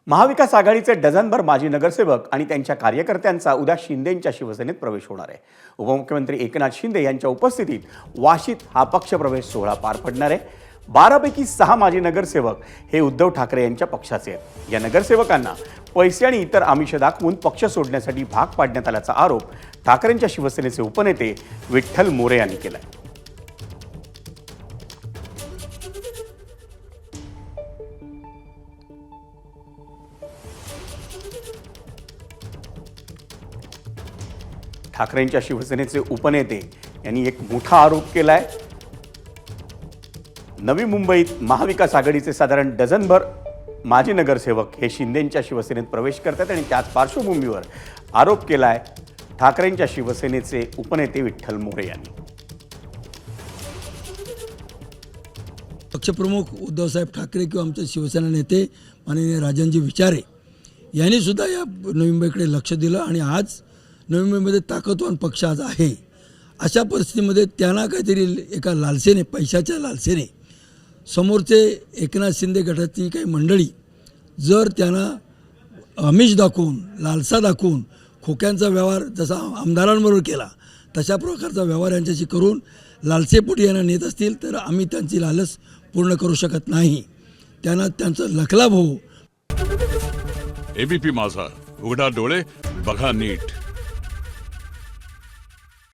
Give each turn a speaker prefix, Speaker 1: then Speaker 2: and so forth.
Speaker 1: महाविकास आघाडीचे डझनभर माजी नगरसेवक आणि त्यांच्या कार्यकर्त्यांचा उद्या शिंदेंच्या शिवसेनेत प्रवेश होणार आहे। उपमुख्यमंत्री एकनाथ शिंदे यांच्या उपस्थितीत वाशीत हा पक्षप्रवेश सोहळा पार पडणार आहे। 12 पैकी 6 माजी नगरसेवक हे उद्धव ठाकरे यांच्या पक्षाचे आहेत। या नगरसेवकांना पैसे आणि इतर आमिष दाखवून पक्ष सोडण्यासाठी भाग पाडण्यात आल्याचा आरोप ठाकरेंच्या शिवसेनेचे उपनेते विठ्ठल मोरे यांनी केला आहे। ठाकरेंच्या शिवसेनेचे उपनेते यांनी एक मोठा आरोप केलाय। नवी मुंबईत महाविकास आघाडीचे साधारण डझनभर माजी नगरसेवक हे शिंदेंच्या शिवसेनेत प्रवेश करतात आणि त्याच पार्श्वभूमीवर आरोप केलाय ठाकरेंच्या शिवसेनेचे उपनेते विठ्ठल मोरे यांनी।
Speaker 2: पक्षप्रमुख उद्धवसाहेब ठाकरे किंवा आमचे शिवसेना नेते माननीय राजनजी विचारे यांनी सुद्धा या नवी मुंबईकडे लक्ष दिलं आणि आज नवी मुंबईमध्ये ताकदवान पक्ष आज आहे। अशा परिस्थितीमध्ये त्यांना काहीतरी एका लालसेने, पैशाच्या लालसेने समोरचे एकनाथ शिंदे गटाची काही मंडळी जर त्यांना आमिष दाखवून, लालसा दाखवून खोक्यांचा व्यवहार जसा आमदारांबरोबर केला तशा प्रकारचा व्यवहार यांच्याशी करून लालसेपोटी यांना नेत असतील तर आम्ही त्यांची लालच पूर्ण करू शकत नाही। त्यांना त्यांचं लखलाभ हो।
Speaker 3: एबीपी माझा, उघडा डोळे बघा नीट।